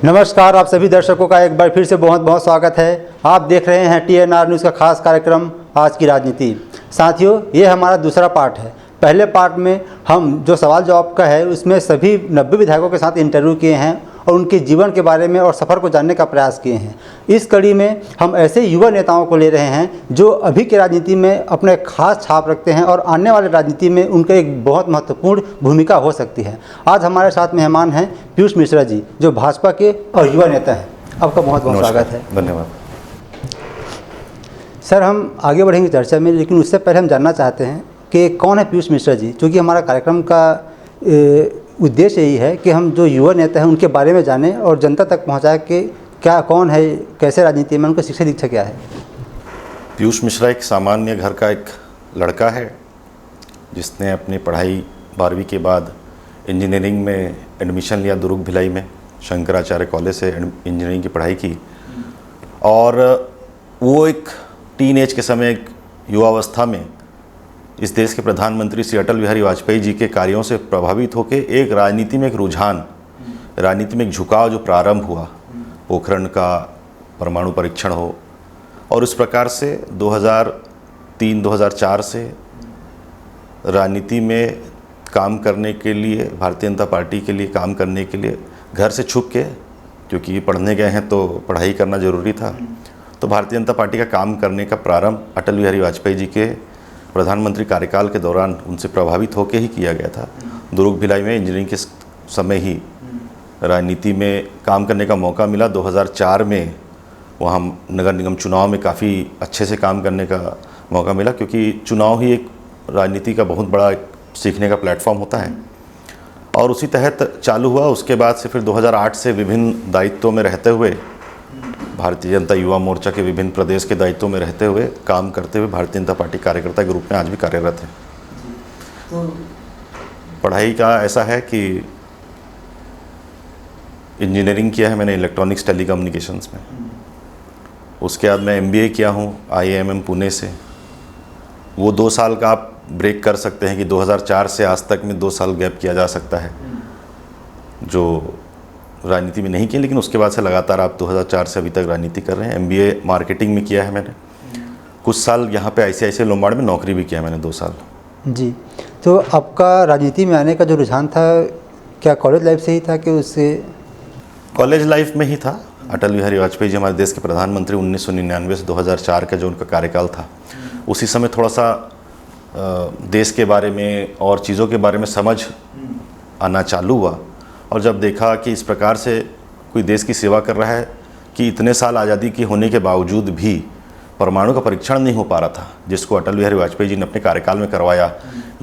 नमस्कार, आप सभी दर्शकों का एक बार फिर से बहुत बहुत स्वागत है। आप देख रहे हैं TNR न्यूज़ का खास कार्यक्रम आज की राजनीति। साथियों, ये हमारा दूसरा पार्ट है। पहले पार्ट में हम जो सवाल जवाब का है उसमें सभी 90 विधायकों के साथ इंटरव्यू किए हैं और उनके जीवन के बारे में और सफ़र को जानने का प्रयास किए हैं। इस कड़ी में हम ऐसे युवा नेताओं को ले रहे हैं जो अभी की राजनीति में अपने खास छाप रखते हैं और आने वाले राजनीति में उनका एक बहुत महत्वपूर्ण भूमिका हो सकती है। आज हमारे साथ मेहमान हैं पीयूष मिश्रा जी, जो भाजपा के और युवा नेता हैं। आपका बहुत बहुत स्वागत है। धन्यवाद सर। हम आगे बढ़ेंगे चर्चा में, लेकिन उससे पहले हम जानना चाहते हैं कि कौन है पीयूष मिश्रा जी, क्योंकि हमारा कार्यक्रम का उद्देश्य यही है कि हम जो युवा नेता हैं उनके बारे में जानें और जनता तक पहुंचाएं कि क्या कौन है, कैसे राजनीति में उनका शिक्षा दीक्षा क्या है। पीयूष मिश्रा एक सामान्य घर का एक लड़का है जिसने अपनी पढ़ाई 12वीं के बाद इंजीनियरिंग में एडमिशन लिया दुर्ग भिलाई में, शंकराचार्य कॉलेज से इंजीनियरिंग की पढ़ाई की। और वो एक टीन एज के समय, एक युवावस्था में इस देश के प्रधानमंत्री श्री अटल बिहारी वाजपेयी जी के कार्यों से प्रभावित होकर एक राजनीति में एक रुझान, राजनीति में एक झुकाव जो प्रारंभ हुआ, पोखरण का परमाणु परीक्षण हो, और इस प्रकार से 2003-2004 से राजनीति में काम करने के लिए, भारतीय जनता पार्टी के लिए काम करने के लिए घर से छुप के, क्योंकि पढ़ने गए हैं तो पढ़ाई करना ज़रूरी था, तो भारतीय जनता पार्टी का काम करने का प्रारंभ अटल बिहारी वाजपेयी जी के प्रधानमंत्री कार्यकाल के दौरान उनसे प्रभावित होकर ही किया गया था। दुर्ग भिलाई में इंजीनियरिंग के समय ही राजनीति में काम करने का मौका मिला। 2004 में वहाँ नगर निगम चुनाव में काफ़ी अच्छे से काम करने का मौका मिला, क्योंकि चुनाव ही एक राजनीति का बहुत बड़ा सीखने का प्लेटफॉर्म होता है, और उसी तहत चालू हुआ। उसके बाद से फिर 2008 से विभिन्न दायित्वों में रहते हुए, भारतीय जनता युवा मोर्चा के विभिन्न प्रदेश के दायित्वों में रहते हुए, काम करते हुए भारतीय जनता पार्टी कार्यकर्ता के रूप में आज भी कार्यरत है। पढ़ाई का ऐसा है कि इंजीनियरिंग किया है मैंने इलेक्ट्रॉनिक्स टेलीकम्युनिकेशंस में। उसके बाद मैं MBA किया हूँ IIM पुणे से। वो 2 साल का आप ब्रेक कर सकते हैं कि 2004 से आज तक में 2 साल गैप किया जा सकता है, जो राजनीति में नहीं किया, लेकिन उसके बाद से लगातार आप 2004 से अभी तक राजनीति कर रहे हैं। MBA मार्केटिंग में किया है मैंने। कुछ साल यहाँ पे ICICI लोम्बार्ड में नौकरी भी किया मैंने 2 साल। जी, तो आपका राजनीति में आने का जो रुझान था, क्या कॉलेज लाइफ से ही था कि उससे? कॉलेज लाइफ में ही था। अटल बिहारी वाजपेयी जी हमारे देश के प्रधानमंत्री 1999 से 2004 का जो उनका कार्यकाल था, उसी समय थोड़ा सा देश के बारे में और चीज़ों के बारे में समझ आना चालू हुआ, और जब देखा कि इस प्रकार से कोई देश की सेवा कर रहा है कि इतने साल आज़ादी की होने के बावजूद भी परमाणु का परीक्षण नहीं हो पा रहा था, जिसको अटल बिहारी वाजपेयी जी ने अपने कार्यकाल में करवाया।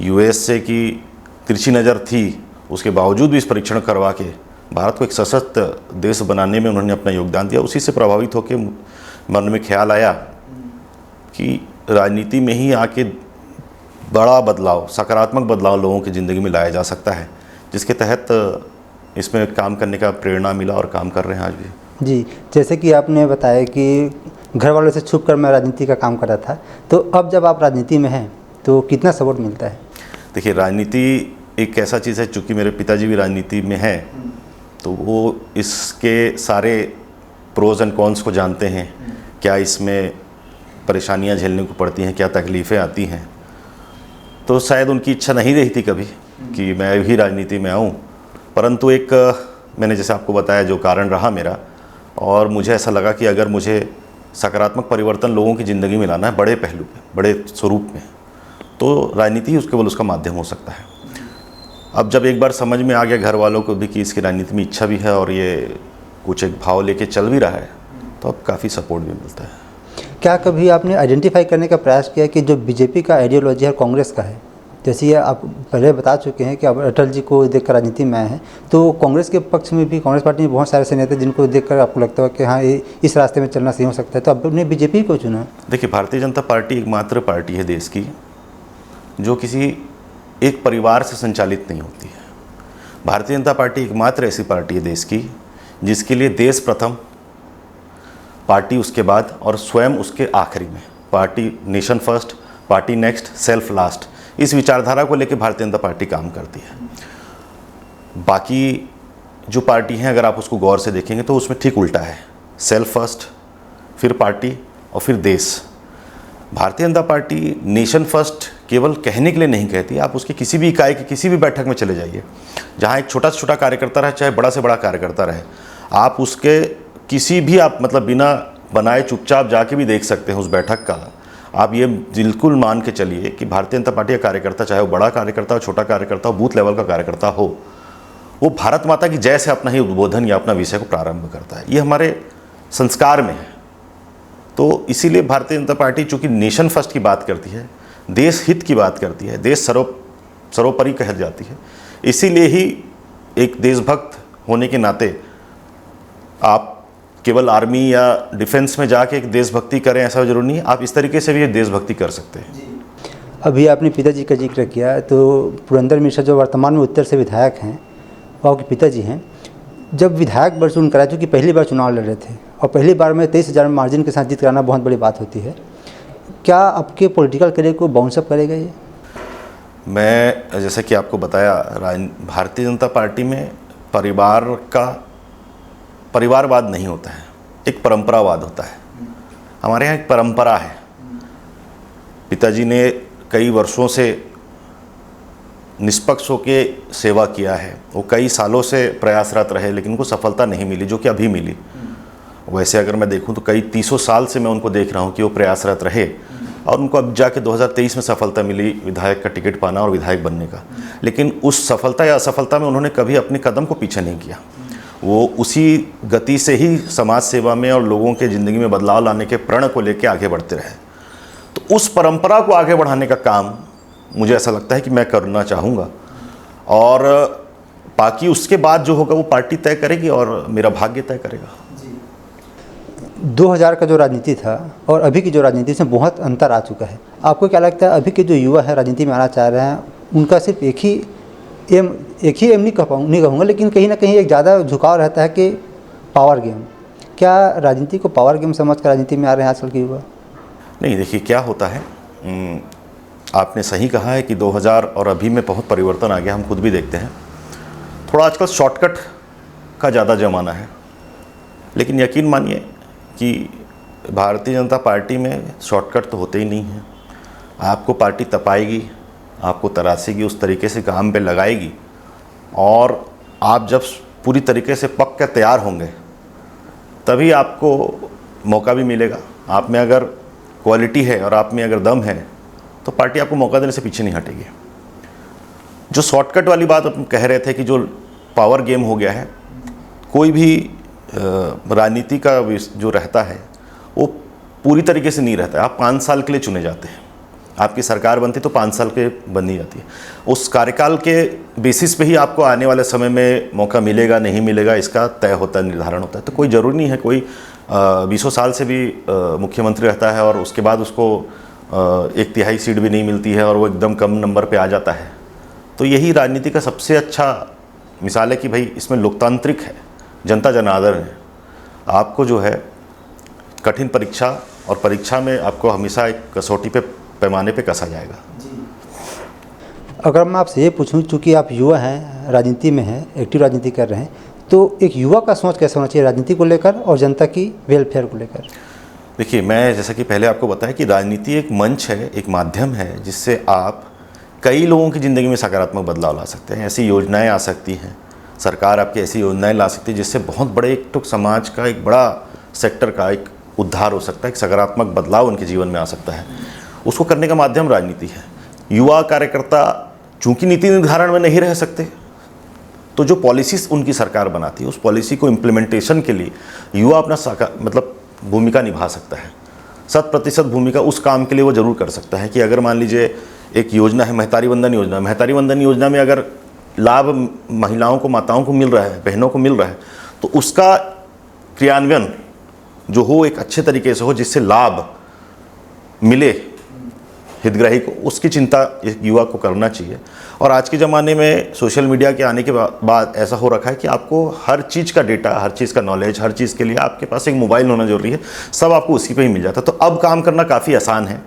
USA की तिरछी नज़र थी, उसके बावजूद भी इस परीक्षण करवा के भारत को एक सशक्त देश बनाने में उन्होंने अपना योगदान दिया। उसी से प्रभावित होकर मन में ख्याल आया कि राजनीति में ही आके बड़ा बदलाव, सकारात्मक बदलाव लोगों की ज़िंदगी में लाया जा सकता है, जिसके तहत इसमें काम करने का प्रेरणा मिला और काम कर रहे हैं आज भी। जी, जैसे कि आपने बताया कि घर वालों से छुप कर मैं राजनीति का काम कर रहा था, तो अब जब आप राजनीति में हैं तो कितना सपोर्ट मिलता है? देखिए, राजनीति एक ऐसा चीज़ है, चूँकि मेरे पिताजी भी राजनीति में हैं, तो वो इसके सारे प्रोज एंड कॉन्स को जानते हैं। क्या इसमें परेशानियाँ झेलने को पड़ती हैं, क्या तकलीफ़ें आती हैं, तो शायद उनकी इच्छा नहीं रही थी कभी कि मैं भी राजनीति में आऊँ, परंतु एक मैंने जैसे आपको बताया जो कारण रहा मेरा, और मुझे ऐसा लगा कि अगर मुझे सकारात्मक परिवर्तन लोगों की ज़िंदगी में लाना है बड़े पहलू में, बड़े स्वरूप में, तो राजनीति ही केवल उसका माध्यम हो सकता है। अब जब एक बार समझ में आ गया घर वालों को भी कि इसकी राजनीति में इच्छा भी है और ये कुछ एक भाव लेके चल भी रहा है, तो अब काफ़ी सपोर्ट भी मिलता है। क्या कभी आपने आइडेंटिफाई करने का प्रयास किया कि जो BJP का आइडियोलॉजी है कांग्रेस का है? जैसे ये आप पहले बता चुके हैं कि अब अटल जी को देखकर राजनीति में आए हैं, तो कांग्रेस के पक्ष में भी, कांग्रेस पार्टी में बहुत सारे ऐसे नेता जिनको देखकर आपको लगता है कि हाँ, इस रास्ते में चलना सही हो सकता है, तो आपने BJP को चुना? देखिए, भारतीय जनता पार्टी एकमात्र पार्टी है देश की जो किसी एक परिवार से संचालित नहीं होती है। भारतीय जनता पार्टी एकमात्र ऐसी पार्टी है देश की जिसके लिए देश प्रथम, पार्टी उसके बाद और स्वयं उसके आखिरी में। Party nation first, party next, self last, इस विचारधारा को लेकर भारतीय जनता पार्टी काम करती है। बाकी जो पार्टी हैं अगर आप उसको गौर से देखेंगे तो उसमें ठीक उल्टा है। सेल्फ फर्स्ट, फिर पार्टी और फिर देश। Bharatiya Janata party nation first केवल कहने के लिए नहीं कहती। आप उसकी किसी भी इकाई की किसी भी बैठक में चले जाइए, जहाँ एक छोटा से छोटा कार्यकर्ता रहे, चाहे बड़ा से बड़ा कार्यकर्ता रहे, आप उसके किसी भी आप मतलब बिना बनाए चुपचाप जाके भी देख सकते हैं उस बैठक का। आप ये बिल्कुल मान के चलिए कि भारतीय जनता पार्टी का कार्यकर्ता, चाहे वो बड़ा कार्यकर्ता हो, छोटा कार्यकर्ता हो, बूथ लेवल का कार्यकर्ता हो, वो भारत माता की जय से अपना ही उद्बोधन या अपना विषय को प्रारंभ करता है। ये हमारे संस्कार में है। तो इसीलिए भारतीय जनता पार्टी चूँकि नेशन फर्स्ट की बात करती है, देश हित की बात करती है, देश सर्वोपरि कह जाती है, इसीलिए ही एक देशभक्त होने के नाते आप केवल आर्मी या डिफेंस में जाके एक देशभक्ति करें ऐसा जरूरी नहीं है। आप इस तरीके से भी एक देशभक्ति कर सकते हैं। अभी आपने पिताजी का जिक्र किया, तो पुरंदर मिश्रा जो वर्तमान में उत्तर से विधायक हैं, वो आपके पिताजी हैं। जब विधायक वर्ष चुन कराया, चूँकि पहली बार चुनाव लड़ रहे थे और पहली बार में 23,000 मार्जिन के साथ जीत कराना बहुत बड़ी बात होती है, क्या आपके पॉलिटिकल करियर को बाउंसअप करेगा ये? मैं जैसा कि आपको बताया, भारतीय जनता पार्टी में परिवारवाद नहीं होता है, एक परंपरावाद होता है। हमारे यहाँ एक परंपरा है। पिताजी ने कई वर्षों से निष्पक्ष होकर सेवा किया है। वो कई सालों से प्रयासरत रहे, लेकिन उनको सफलता नहीं मिली जो कि अभी मिली। वैसे अगर मैं देखूं तो कई 300 साल से मैं उनको देख रहा हूं कि वो प्रयासरत रहे और उनको अब जाके 2023 में सफलता मिली विधायक का टिकट पाना और विधायक बनने का। लेकिन उस सफलता या असफलता में उन्होंने कभी अपने कदम को पीछे नहीं किया। वो उसी गति से ही समाज सेवा में और लोगों के ज़िंदगी में बदलाव लाने के प्रण को लेकर आगे बढ़ते रहे। तो उस परंपरा को आगे बढ़ाने का काम मुझे ऐसा लगता है कि मैं करना चाहूँगा, और बाकी उसके बाद जो होगा वो पार्टी तय करेगी और मेरा भाग्य तय करेगा। 2000 का जो राजनीति था और अभी की जो राजनीति से बहुत अंतर आ चुका है। आपको क्या लगता है अभी के जो युवा है राजनीति में आना चाह रहे हैं, उनका सिर्फ एक ही एम नहीं कहूँगा, लेकिन कहीं ना कहीं एक ज़्यादा झुकाव रहता है कि पावर गेम। क्या राजनीति को पावर गेम समझ कर राजनीति में आ रहे हैं आजकल के युवा? नहीं, देखिए क्या होता है, आपने सही कहा है कि 2000 और अभी में बहुत परिवर्तन आ गया। हम खुद भी देखते हैं थोड़ा आजकल शॉर्टकट का ज़्यादा ज़माना है। लेकिन यकीन मानिए कि भारतीय जनता पार्टी में शॉर्टकट तो होते ही नहीं हैं। आपको पार्टी तपाएगी, आपको तरासेगी, उस तरीके से काम पे लगाएगी, और आप जब पूरी तरीके से पक के तैयार होंगे तभी आपको मौका भी मिलेगा। आप में अगर क्वालिटी है और आप में अगर दम है तो पार्टी आपको मौका देने से पीछे नहीं हटेगी। जो शॉर्टकट वाली बात आप कह रहे थे कि जो पावर गेम हो गया है, कोई भी राजनीति का जो रहता है वो पूरी तरीके से नहीं रहता है। आप 5 साल के लिए चुने जाते हैं, आपकी सरकार बनती तो 5 साल के बनी जाती है। उस कार्यकाल के बेसिस पे ही आपको आने वाले समय में मौका मिलेगा नहीं मिलेगा इसका तय होता है, निर्धारण होता है। तो कोई ज़रूरी नहीं है कोई 20 साल से भी मुख्यमंत्री रहता है और उसके बाद उसको 1/3 सीट भी नहीं मिलती है और वो एकदम कम नंबर पे आ जाता है। तो यही राजनीति का सबसे अच्छा मिसाल है कि भाई इसमें लोकतांत्रिक है, जनता जनार्दन है। आपको जो है कठिन परीक्षा, और परीक्षा में आपको हमेशा एक कसौटी पे पैमाने पे कसा जाएगा। अगर मैं आपसे ये पूछूं, चूँकि आप युवा हैं, राजनीति में हैं, एक्टिव राजनीति कर रहे हैं, तो एक युवा का सोच कैसे होना चाहिए राजनीति को लेकर और जनता की वेलफेयर को लेकर? देखिए, मैं जैसा कि पहले आपको बताया कि राजनीति एक मंच है, एक माध्यम है जिससे आप कई लोगों की ज़िंदगी में सकारात्मक बदलाव ला सकते हैं। ऐसी योजनाएं आ सकती हैं, सरकार आपकी ऐसी योजनाएं ला सकती है जिससे बहुत बड़े एक टुक समाज का, एक बड़ा सेक्टर का एक उद्धार हो सकता है, एक सकारात्मक बदलाव उनके जीवन में आ सकता है। उसको करने का माध्यम राजनीति है। युवा कार्यकर्ता चूँकि नीति निर्धारण में नहीं रह सकते, तो जो पॉलिसीज़ उनकी सरकार बनाती है उस पॉलिसी को इम्प्लीमेंटेशन के लिए युवा अपना भूमिका निभा सकता है। 100% भूमिका उस काम के लिए वो ज़रूर कर सकता है कि अगर मान लीजिए एक योजना है महतारी वंदन योजना, महतारी वंदन योजना में अगर लाभ महिलाओं को, माताओं को मिल रहा है, बहनों को मिल रहा है, तो उसका क्रियान्वयन जो हो एक अच्छे तरीके से हो जिससे लाभ मिले हितग्राही को, उसकी चिंता एक युवा को करना चाहिए। और आज के ज़माने में सोशल मीडिया के आने के बाद ऐसा हो रखा है कि आपको हर चीज़ का डेटा, हर चीज़ का नॉलेज, हर चीज़ के लिए आपके पास एक मोबाइल होना जरूरी है। सब आपको उसी पे ही मिल जाता है, तो अब काम करना काफ़ी आसान है।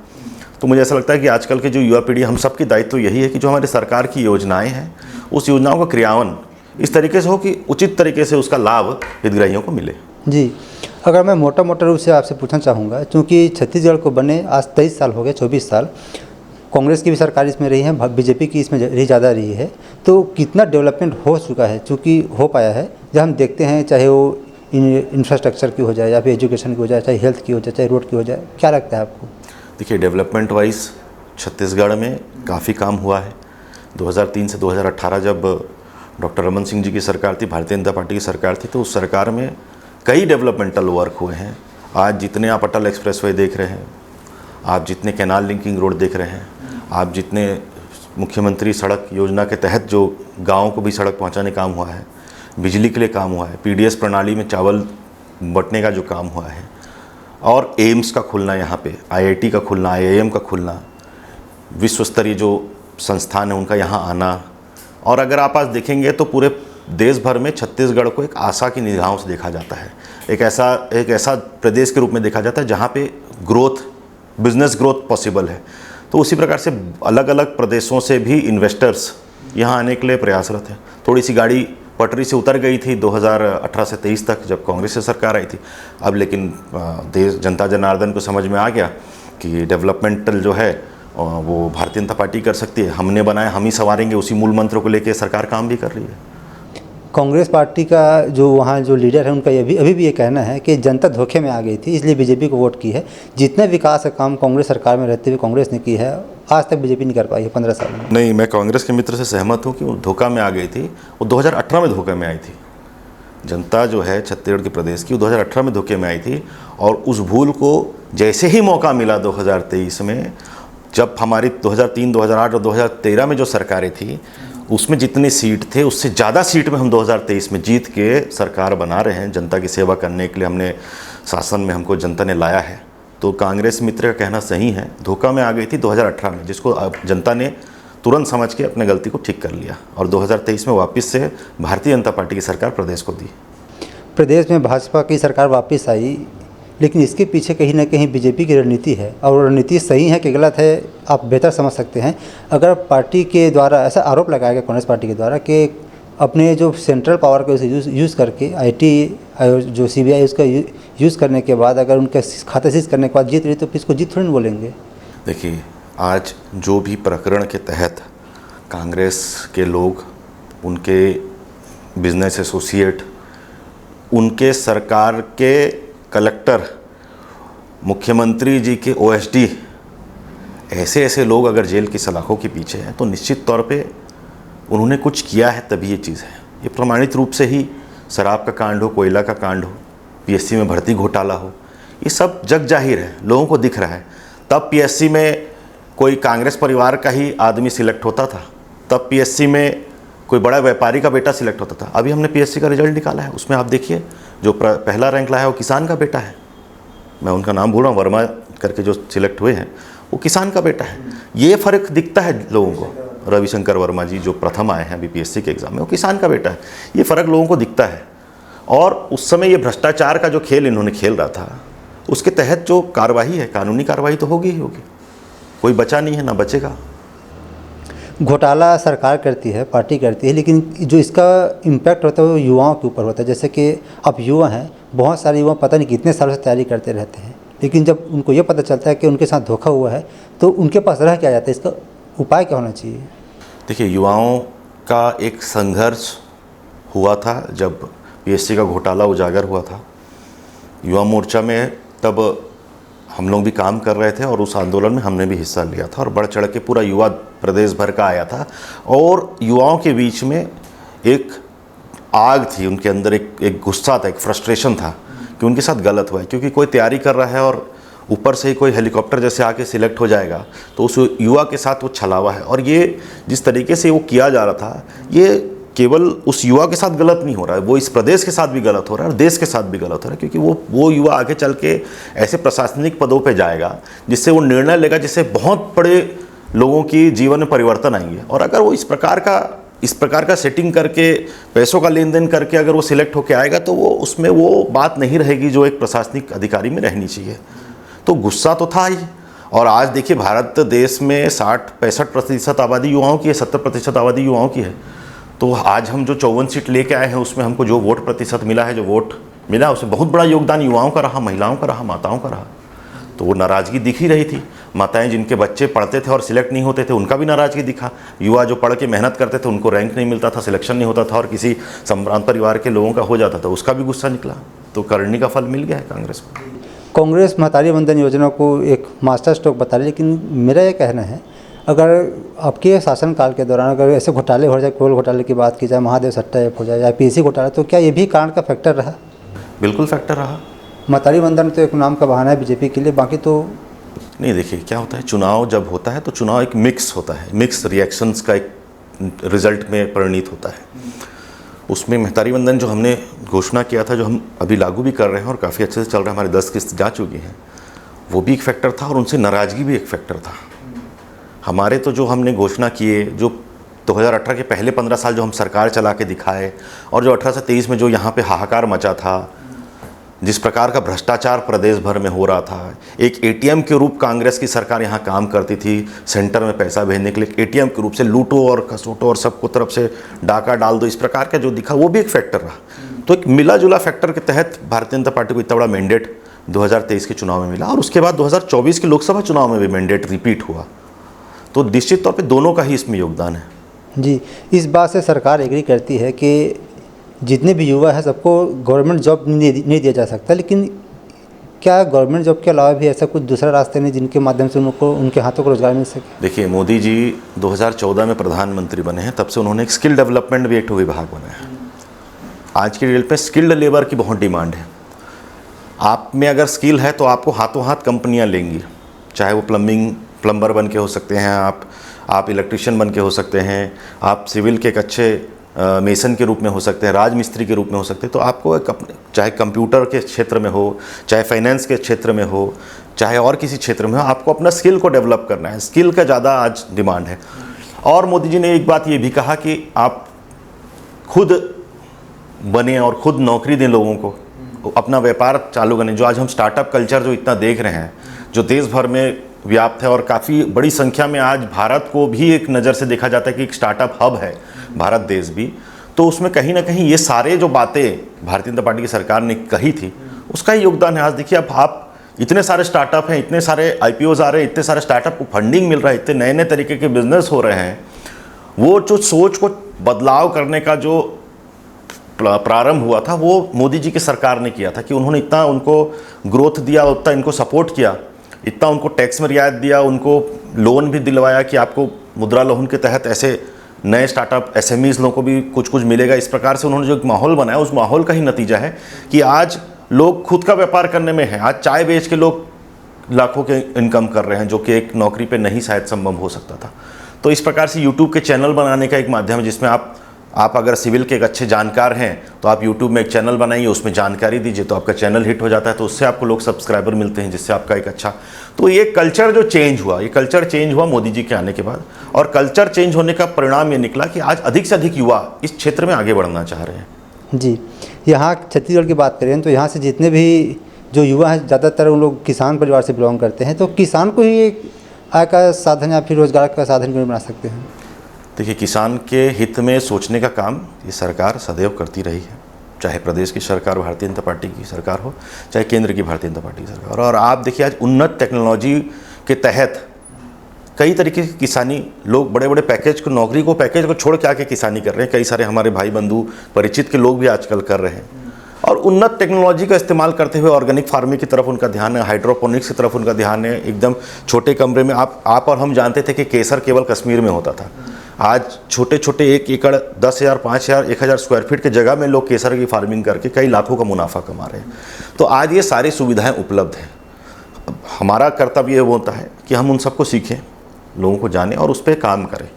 तो मुझे ऐसा लगता है कि आजकल के जो युवा पीढ़ी, हम सब की दायित्व यही है कि जो हमारी सरकार की योजनाएँ हैं उस योजनाओं का क्रियान्वयन इस तरीके से हो कि उचित तरीके से उसका लाभ हितग्राहियों को मिले। जी, अगर मैं मोटा रूप से आपसे पूछना चाहूँगा, क्योंकि छत्तीसगढ़ को बने आज 23 साल हो गए, 24 साल कांग्रेस की भी सरकार इसमें रही है, बीजेपी की इसमें रही ज़्यादा रही है, तो कितना डेवलपमेंट हो चुका है, चूँकि हो पाया है, जब हम देखते हैं चाहे वो इंफ्रास्ट्रक्चर की हो जाए या फिर एजुकेशन की हो जाए, चाहे हेल्थ की हो जाए, चाहे रोड की हो जाए, क्या लगता है आपको? देखिए, डेवलपमेंट वाइज छत्तीसगढ़ में काफ़ी काम हुआ है। 2003 से 2018 जब डॉक्टर रमन सिंह जी की सरकार थी, भारतीय जनता पार्टी की सरकार थी, तो उस सरकार में कई डेवलपमेंटल वर्क हुए हैं। आज जितने आप अटल एक्सप्रेसवे देख रहे हैं, आप जितने कैनाल लिंकिंग रोड देख रहे हैं, आप जितने मुख्यमंत्री सड़क योजना के तहत जो गाँव को भी सड़क पहुँचाने काम हुआ है, बिजली के लिए काम हुआ है, पीडीएस प्रणाली में चावल बंटने का जो काम हुआ है, और एम्स का खुलना, यहाँ पे आईआईटी का खुलना, आईआईएम का खुलना, विश्व स्तरीय जो संस्थान है उनका यहाँ आना, और अगर आप आज देखेंगे तो पूरे देश भर में छत्तीसगढ़ को एक आशा की निगाहों से देखा जाता है। एक ऐसा प्रदेश के रूप में देखा जाता है जहाँ पे ग्रोथ, बिजनेस ग्रोथ पॉसिबल है। तो उसी प्रकार से अलग अलग प्रदेशों से भी इन्वेस्टर्स यहाँ आने के लिए प्रयासरत हैं। थोड़ी सी गाड़ी पटरी से उतर गई थी 2018 से 23 तक जब कांग्रेस की सरकार आई थी। अब लेकिन देश जनता जनार्दन को समझ में आ गया कि डेवलपमेंटल जो है वो भारतीय जनता पार्टी कर सकती है, हमने बनाया हम ही संवारेंगे, उसी मूल मंत्र को लेकर सरकार काम भी कर रही है। कांग्रेस पार्टी का जो वहाँ जो लीडर है उनका अभी भी ये कहना है कि जनता धोखे में आ गई थी, इसलिए बीजेपी को वोट की है। जितने विकास का काम कांग्रेस सरकार में रहते हुए कांग्रेस ने की है, आज तक बीजेपी नहीं कर पाई है 15 साल में। नहीं, मैं कांग्रेस के मित्र से सहमत हूँ कि वो धोखा में आ गई थी। वो 2018 में धोखे में आई थी। जनता जो है छत्तीसगढ़ के प्रदेश की, वो 2018 में धोखे में आई थी, और उस भूल को जैसे ही मौका मिला 2023 में, जब हमारी 2003, 2008 और 2013 में जो सरकारें थी उसमें जितने सीट थे उससे ज़्यादा सीट में हम 2023 में जीत के सरकार बना रहे हैं। जनता की सेवा करने के लिए हमने शासन में हमको जनता ने लाया है। तो कांग्रेस मित्र का कहना सही है, धोखा में आ गई थी 2018 में, जिसको अब जनता ने तुरंत समझ के अपने गलती को ठीक कर लिया, और 2023 में वापस से भारतीय जनता पार्टी की सरकार प्रदेश को दी। प्रदेश में भाजपा की सरकार वापस आई, लेकिन इसके पीछे कहीं ना कहीं बीजेपी की रणनीति है, और रणनीति सही है कि गलत है आप बेहतर समझ सकते हैं। अगर पार्टी के द्वारा ऐसा आरोप लगाया गया कांग्रेस पार्टी के द्वारा कि अपने जो सेंट्रल पावर को यूज़ करके आईटी जो सीबीआई उसका यूज़ करने के बाद अगर उनका खाता सीज करने के बाद जीत रही, तो फिर इसको जीत थोड़ी ना बोलेंगे। देखिए, आज जो भी प्रकरण के तहत कांग्रेस के लोग, उनके बिजनेस एसोसिएट, उनके सरकार के कलेक्टर, मुख्यमंत्री जी के ओएसडी, ऐसे लोग अगर जेल की सलाखों के पीछे हैं तो निश्चित तौर पे उन्होंने कुछ किया है, तभी ये चीज़ है। ये प्रमाणित रूप से ही शराब का कांड हो, कोयला का कांड हो, पीएससी में भर्ती घोटाला हो, ये सब जग जाहिर है, लोगों को दिख रहा है। तब पीएससी में कोई कांग्रेस परिवार का ही आदमी सिलेक्ट होता था, तब पीएससी में कोई बड़ा व्यापारी का बेटा सिलेक्ट होता था। अभी हमने पीएससी का रिजल्ट निकाला है, उसमें आप देखिए जो पहला रैंक लाया है वो किसान का बेटा है। मैं उनका नाम भूल रहा हूँ, वर्मा करके जो सिलेक्ट हुए हैं वो किसान का बेटा है। ये फ़र्क दिखता है लोगों को। रविशंकर वर्मा जी जो प्रथम आए हैं अभी पीएससी के एग्ज़ाम में, वो किसान का बेटा है। ये फ़र्क लोगों को दिखता है। और उस समय ये भ्रष्टाचार का जो खेल इन्होंने खेल रहा था, उसके तहत जो कार्रवाई है, कानूनी कार्रवाई तो होगी ही होगी, कोई बचा नहीं है, ना बचेगा। घोटाला सरकार करती है, पार्टी करती है, लेकिन जो इसका इम्पैक्ट होता है वो युवाओं के ऊपर होता है। जैसे कि अब युवा हैं, बहुत सारे युवा पता नहीं कितने सालों से तैयारी करते रहते हैं, लेकिन जब उनको ये पता चलता है कि उनके साथ धोखा हुआ है तो उनके पास रह क्या जाता है, इसका उपाय क्या होना चाहिए? देखिए, युवाओं का एक संघर्ष हुआ था जब पीएससी का घोटाला उजागर हुआ था। युवा मोर्चा में तब हम लोग भी काम कर रहे थे और उस आंदोलन में हमने भी हिस्सा लिया था, और बढ़ चढ़ के पूरा युवा प्रदेश भर का आया था। और युवाओं के बीच में एक आग थी, उनके अंदर एक गुस्सा था, एक फ्रस्ट्रेशन था कि उनके साथ गलत हुआ है। क्योंकि कोई तैयारी कर रहा है और ऊपर से ही कोई हेलीकॉप्टर जैसे आके सिलेक्ट हो जाएगा, तो उस युवा के साथ वो छलावा है। और ये जिस तरीके से वो किया जा रहा था, ये केवल उस युवा के साथ गलत नहीं हो रहा है, वो इस प्रदेश के साथ भी गलत हो रहा है और देश के साथ भी गलत हो रहा है। क्योंकि वो युवा आगे चल के ऐसे प्रशासनिक पदों पे जाएगा जिससे वो निर्णय लेगा, जिससे बहुत बड़े लोगों की जीवन में परिवर्तन आएंगे। और अगर वो इस प्रकार का सेटिंग करके, पैसों का लेन देन करके अगर वो सिलेक्ट होकर आएगा, तो वो उसमें वो बात नहीं रहेगी जो एक प्रशासनिक अधिकारी में रहनी चाहिए। तो गुस्सा तो था ही। और आज देखिए, भारत देश में 60-65% आबादी युवाओं की है, 70% आबादी युवाओं की है। तो आज हम जो 54 सीट लेके आए हैं उसमें हमको जो वोट प्रतिशत मिला है, जो वोट मिला, उसमें बहुत बड़ा योगदान युवाओं का रहा, महिलाओं का रहा, माताओं का रहा। तो वो नाराज़गी दिख ही रही थी। माताएं जिनके बच्चे पढ़ते थे और सिलेक्ट नहीं होते थे उनका भी नाराज़गी दिखा। युवा जो पढ़ के मेहनत करते थे उनको रैंक नहीं मिलता था, सिलेक्शन नहीं होता था और किसी संभ्रांत परिवार के लोगों का हो जाता था, उसका भी गुस्सा निकला। तो करनी का फल मिल गया है कांग्रेस को। कांग्रेस महतारी वंदन योजना को एक मास्टर स्ट्रोक बता रही है, लेकिन मेरा ये कहना है अगर आपके शासनकाल के दौरान अगर ऐसे घोटाले हो जाए, कोल घोटाले की बात की जाए, महादेव सट्टा ऐप हो जाए या पीसी घोटाला, तो क्या ये भी कारण का फैक्टर रहा? बिल्कुल फैक्टर रहा। महतारी वंदन तो एक नाम का बहाना है बीजेपी के लिए, बाकी तो नहीं। देखिए क्या होता है, चुनाव जब होता है तो चुनाव एक मिक्स होता है, मिक्स रिएक्शंस का एक रिजल्ट में परिणित होता है। उसमें महतारी वंदन जो हमने घोषणा किया था, जो हम अभी लागू भी कर रहे हैं और काफ़ी अच्छे से चल रहा है, हमारे 10 किस्त जा चुकी हैं, वो भी एक फैक्टर था और उनसे नाराज़गी भी एक फैक्टर था। हमारे तो जो हमने घोषणा किए, जो 2018 के पहले 15 साल जो हम सरकार चला के दिखाए और जो 18 से 23 में जो यहाँ पे हाहाकार मचा था, जिस प्रकार का भ्रष्टाचार प्रदेश भर में हो रहा था, एक एटीएम के रूप कांग्रेस की सरकार यहाँ काम करती थी, सेंटर में पैसा भेजने के लिए एटीएम के रूप से लूटो और खसोटो और सबको तरफ से डाका डाल दो, इस प्रकार का जो दिखा वो भी एक फैक्टर रहा। तो एक मिला जुला फैक्टर के तहत भारतीय जनता पार्टी को इतना बड़ा मैंडेट 2023 के चुनाव में मिला और उसके बाद 2024 के लोकसभा चुनाव में भी मैंडेट रिपीट हुआ। तो निश्चित तौर पर दोनों का ही इसमें योगदान है। जी, इस बात से सरकार एग्री करती है कि जितने भी युवा हैं सबको गवर्नमेंट जॉब नहीं दिया जा सकता, लेकिन क्या गवर्नमेंट जॉब के अलावा भी ऐसा कुछ दूसरा रास्ते नहीं जिनके माध्यम से उनको उनके हाथों को रोजगार मिल सके? देखिए, मोदी जी 2014 में प्रधानमंत्री बने हैं, तब से उन्होंने एक स्किल डेवलपमेंट भी एक विभाग बनाया है। आज की डेट पे स्किल्ड लेबर की बहुत डिमांड है। आप में अगर स्किल है तो आपको हाथों हाथ कंपनियाँ लेंगी, चाहे वो प्लम्बर बन के हो सकते हैं, आप इलेक्ट्रिशियन बन के हो सकते हैं, आप सिविल के एक अच्छे मेसन के रूप में हो सकते हैं, राजमिस्त्री के रूप में हो सकते हैं। तो आपको चाहे कंप्यूटर के क्षेत्र में हो, चाहे फाइनेंस के क्षेत्र में हो, चाहे और किसी क्षेत्र में हो, आपको अपना स्किल को डेवलप करना है। स्किल का ज़्यादा आज डिमांड है। और मोदी जी ने एक बात ये भी कहा कि आप खुद बने और खुद नौकरी दें लोगों को, अपना व्यापार चालू करें। जो आज हम स्टार्टअप कल्चर जो इतना देख रहे हैं, जो देश भर में व्याप्त है और काफ़ी बड़ी संख्या में आज भारत को भी एक नज़र से देखा जाता है कि एक स्टार्टअप हब है भारत देश भी, तो उसमें कहीं ना कहीं ये सारे जो बातें भारतीय जनता पार्टी की सरकार ने कही थी उसका ही योगदान है। आज देखिए, अब आप इतने सारे स्टार्टअप हैं, इतने सारे IPOs आ रहे हैं, इतने सारे स्टार्टअप को फंडिंग मिल रहा है, इतने नए नए तरीके के बिजनेस हो रहे हैं। वो जो सोच को बदलाव करने का जो प्रारंभ हुआ था वो मोदी जी की सरकार ने किया था कि उन्होंने इतना उनको ग्रोथ दिया, उतना इनको सपोर्ट किया, इतना उनको टैक्स में रियायत दिया, उनको लोन भी दिलवाया कि आपको मुद्रा लोन के तहत ऐसे नए स्टार्टअप SMEs लोगों को भी कुछ कुछ मिलेगा। इस प्रकार से उन्होंने जो एक माहौल बनाया, उस माहौल का ही नतीजा है कि आज लोग खुद का व्यापार करने में हैं। आज चाय बेच के लोग लाखों के इनकम कर रहे हैं, जो कि एक नौकरी पे नहीं शायद संभव हो सकता था। तो इस प्रकार से यूट्यूब के चैनल बनाने का एक माध्यम है जिसमें आप अगर सिविल के एक अच्छे जानकार हैं तो आप यूट्यूब में एक चैनल बनाइए, उसमें जानकारी दीजिए, तो आपका चैनल हिट हो जाता है, तो उससे आपको लोग सब्सक्राइबर मिलते हैं, जिससे आपका एक अच्छा। तो ये कल्चर जो चेंज हुआ, ये कल्चर चेंज हुआ मोदी जी के आने के बाद, और कल्चर चेंज होने का परिणाम ये निकला कि आज अधिक से अधिक युवा इस क्षेत्र में आगे बढ़ना चाह रहे हैं। जी, यहाँ छत्तीसगढ़ की बात करें तो यहाँ से जितने भी जो युवा हैं ज़्यादातर उन लोग किसान परिवार से बिलोंग करते हैं, तो किसान को ही एक आय का साधन या फिर रोजगार का साधन क्यों बना सकते हैं? देखिए, किसान के हित में सोचने का काम ये सरकार सदैव करती रही है, चाहे प्रदेश की सरकार भारतीय जनता पार्टी की सरकार हो, चाहे केंद्र की भारतीय जनता पार्टी की सरकार। और आप देखिए, आज उन्नत टेक्नोलॉजी के तहत कई तरीके की किसानी, लोग बड़े बड़े पैकेज को, नौकरी को, पैकेज को छोड़ के आके किसानी कर रहे हैं। कई सारे हमारे भाई बंधु परिचित के लोग भी आजकल कर रहे हैं, और उन्नत टेक्नोलॉजी का इस्तेमाल करते हुए ऑर्गेनिक फार्मिंग की तरफ उनका ध्यान है, हाइड्रोपोनिक्स की तरफ उनका ध्यान है। एकदम छोटे कमरे में आप और हम जानते थे कि केसर केवल कश्मीर में होता था। आज छोटे छोटे 1 एकड़ 10,000, 5,000, 1,000 स्क्वायर फीट की जगह में लोग केसर की फार्मिंग करके कई लाखों का मुनाफा कमा रहे हैं। तो आज ये सारी सुविधाएं उपलब्ध हैं। अब हमारा कर्तव्य ये होता है कि हम उन सबको सीखें, लोगों को जानें और उस पर काम करें,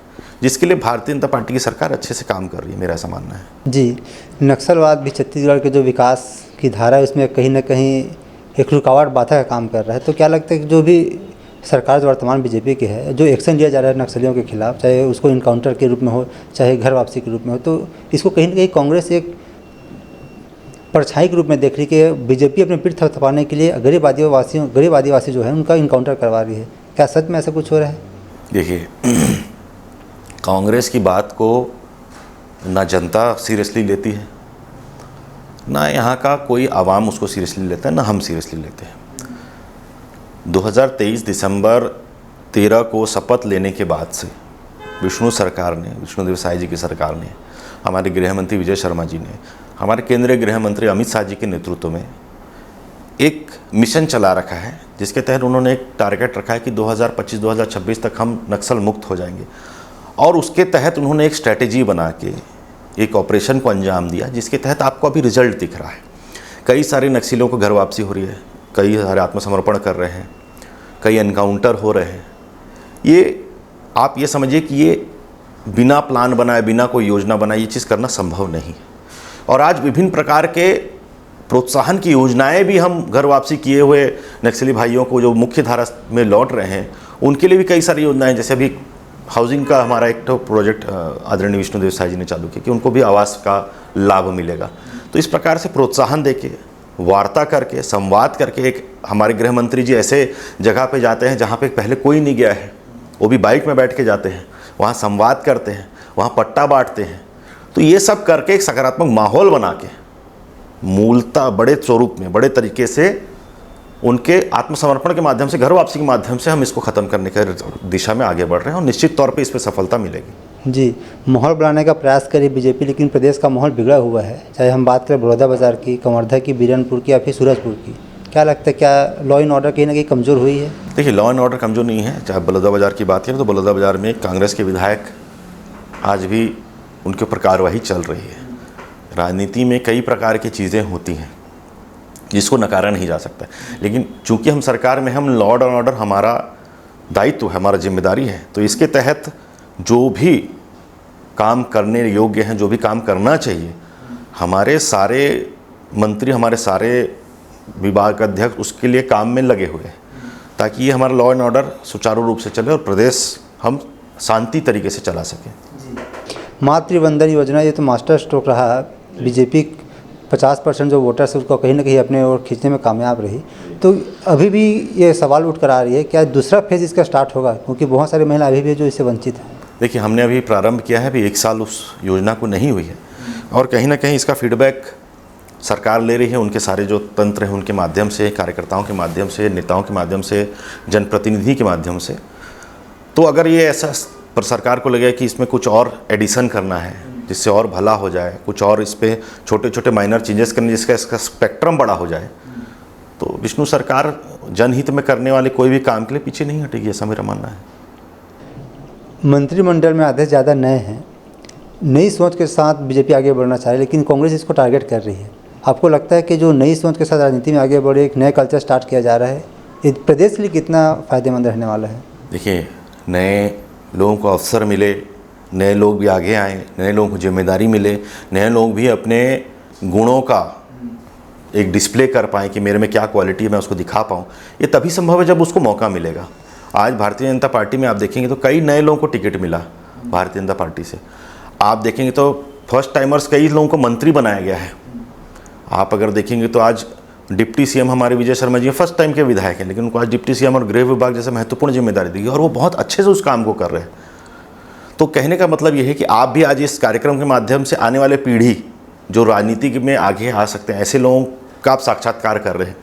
जिसके लिए भारतीय जनता पार्टी की सरकार अच्छे से काम कर रही है, मेरा ऐसा मानना है। जी, नक्सलवाद भी छत्तीसगढ़ के जो विकास की धारा है उसमें कहीं ना कहीं एक रुकावट बाधा का काम कर रहा है। तो क्या लगता है कि जो भी सरकार जो वर्तमान बीजेपी की है, जो एक्शन लिया जा रहा है नक्सलियों के खिलाफ, चाहे उसको इनकाउंटर के रूप में हो, चाहे घर वापसी के रूप में हो, तो इसको कहीं ना कहीं कांग्रेस एक परछाई के रूप में देख रही है कि बीजेपी अपने पीठ थपथपाने के लिए गरीब आदिवासी जो है उनका इनकाउंटर करवा रही है। क्या सच में ऐसा कुछ हो रहा है? देखिए, कांग्रेस की बात को ना जनता सीरियसली लेती है, ना यहाँ का कोई आवाम उसको सीरियसली लेता है, ना हम सीरियसली लेते हैं। 2023 दिसंबर 13 को शपथ लेने के बाद से विष्णुदेव साय जी की सरकार ने, हमारे गृह मंत्री विजय शर्मा जी ने, हमारे केंद्रीय गृह मंत्री अमित शाह जी के नेतृत्व में एक मिशन चला रखा है, जिसके तहत उन्होंने एक टारगेट रखा है कि 2025-2026 तक हम नक्सल मुक्त हो जाएंगे। और उसके तहत उन्होंने एक स्ट्रैटेजी बना के एक ऑपरेशन को अंजाम दिया, जिसके तहत आपको अभी रिजल्ट दिख रहा है। कई सारे नक्सलियों को घर वापसी हो रही है, कई सारे आत्मसमर्पण कर रहे हैं, कई एनकाउंटर हो रहे हैं। ये आप ये समझिए कि ये बिना प्लान बनाए, बिना कोई योजना बनाए ये चीज़ करना संभव नहीं। और आज विभिन्न प्रकार के प्रोत्साहन की योजनाएं भी हम घर वापसी किए हुए नक्सली भाइयों को जो मुख्य धारा में लौट रहे हैं, उनके लिए भी कई सारी योजनाएं, जैसे अभी हाउसिंग का हमारा एक तो प्रोजेक्ट आदरणीय विष्णुदेव साय जी ने चालू किया कि उनको भी आवास का लाभ मिलेगा। तो इस प्रकार से प्रोत्साहन देके, वार्ता करके, संवाद करके, एक हमारे गृह मंत्री जी ऐसे जगह पे जाते हैं जहाँ पे पहले कोई नहीं गया है, वो भी बाइक में बैठ के जाते हैं, वहाँ संवाद करते हैं, वहाँ पट्टा बांटते हैं। तो ये सब करके एक सकारात्मक माहौल बना के मूलतः बड़े स्वरूप में, बड़े तरीके से उनके आत्मसमर्पण के माध्यम से, घर वापसी के माध्यम से हम इसको ख़त्म करने के दिशा में आगे बढ़ रहे हैं और निश्चित तौर पे इस पर सफलता मिलेगी। जी, माहौल बनाने का प्रयास करी बीजेपी, लेकिन प्रदेश का माहौल बिगड़ा हुआ है। चाहे हम बात करें बलौदाबाजार की, कवर्धा की, बीरनपुर की या फिर सूरजपुर की, क्या लगता है क्या लॉ एंड ऑर्डर कहीं ना कहीं कमज़ोर हुई है? देखिए, लॉ एंड ऑर्डर कमज़ोर नहीं है। चाहे बलौदाबाजार की बात करें तो बलौदाबाजार में कांग्रेस के विधायक आज भी उनके ऊपर कार्रवाई चल रही है। राजनीति में कई प्रकार की चीज़ें होती हैं जिसको नकारा नहीं जा सकता, लेकिन चूंकि हम सरकार में, हम लॉ एंड ऑर्डर हमारा दायित्व है, हमारा जिम्मेदारी है, तो इसके तहत जो भी काम करने योग्य हैं, जो भी काम करना चाहिए, हमारे सारे मंत्री, हमारे सारे विभाग अध्यक्ष उसके लिए काम में लगे हुए हैं, ताकि ये हमारा लॉ एंड ऑर्डर सुचारू रूप से चले और प्रदेश हम शांति तरीके से चला सकें। मातृवंदन योजना ये तो मास्टर स्ट्रोक रहा। बीजेपी 50% जो वोटर्स है उसको कहीं ना कहीं अपने ओर खींचने में कामयाब रही। तो अभी भी ये सवाल उठ कर आ रही है, क्या दूसरा फेज़ इसका स्टार्ट होगा? क्योंकि बहुत सारी महिला अभी भी जो इससे वंचित हैं। देखिए, हमने अभी प्रारंभ किया है, अभी 1 साल उस योजना को नहीं हुई है, और कहीं ना कहीं इसका फीडबैक सरकार ले रही है, उनके सारे जो तंत्र हैं उनके माध्यम से, कार्यकर्ताओं के माध्यम से, नेताओं के माध्यम से, जनप्रतिनिधि के माध्यम से। तो अगर ये ऐसा पर सरकार को लगे कि इसमें कुछ और एडिशन करना है जिससे और भला हो जाए, कुछ और इस पर छोटे छोटे माइनर चेंजेस करने जिसका इसका स्पेक्ट्रम बड़ा हो जाए, तो विष्णु सरकार जनहित में करने वाले कोई भी काम के लिए पीछे नहीं हटेगी, ऐसा मेरा मानना है। मंत्रिमंडल में आधे से ज़्यादा नए हैं, नई सोच के साथ बीजेपी आगे बढ़ना चाह रही है, लेकिन कांग्रेस इसको टारगेट कर रही है। आपको लगता है कि जो नई सोच के साथ राजनीति में आगे बढ़े, एक नया कल्चर स्टार्ट किया जा रहा है, ये प्रदेश के लिए कितना फ़ायदेमंद रहने वाला है? देखिए, नए लोगों को अवसर मिले, नए लोग भी आगे आएँ, नए लोगों को जिम्मेदारी मिले, नए लोग भी अपने गुणों का एक डिस्प्ले कर पाएँ कि मेरे में क्या क्वालिटी है, मैं उसको दिखा पाऊँ। ये तभी संभव है जब उसको मौका मिलेगा। आज भारतीय जनता पार्टी में आप देखेंगे तो कई नए लोगों को टिकट मिला भारतीय जनता पार्टी से। आप देखेंगे तो फर्स्ट टाइमर्स कई लोगों को मंत्री बनाया गया है। आप अगर देखेंगे तो आज डिप्टी सीएम हमारे विजय शर्मा जी फर्स्ट टाइम के विधायक हैं, लेकिन उनको आज डिप्टी सीएम और गृह विभाग जैसे महत्वपूर्ण जिम्मेदारी दी गई और वो बहुत अच्छे से उस काम को कर रहे हैं। तो कहने का मतलब ये है कि आप भी आज इस कार्यक्रम के माध्यम से आने वाले पीढ़ी जो राजनीति में आगे आ सकते हैं, ऐसे लोगों का आप साक्षात्कार कर रहे हैं।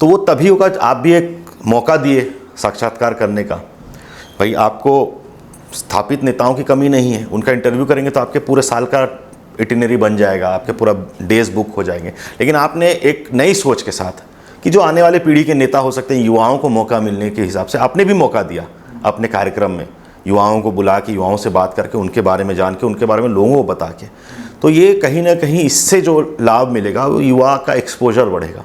तो वो तभी होगा आप भी एक मौका दिए साक्षात्कार करने का। भाई, आपको स्थापित नेताओं की कमी नहीं है, उनका इंटरव्यू करेंगे तो आपके पूरे साल का इटिनरी बन जाएगा, आपके पूरा डेज बुक हो जाएंगे। लेकिन आपने एक नई सोच के साथ कि जो आने वाले पीढ़ी के नेता हो सकते हैं, युवाओं को मौका मिलने के हिसाब से आपने भी मौका दिया अपने कार्यक्रम में, युवाओं को बुला के, युवाओं से बात करके, उनके बारे में जान के, उनके बारे में लोगों को बता के। तो ये कहीं ना कहीं इससे जो लाभ मिलेगा वो युवा का एक्सपोजर बढ़ेगा।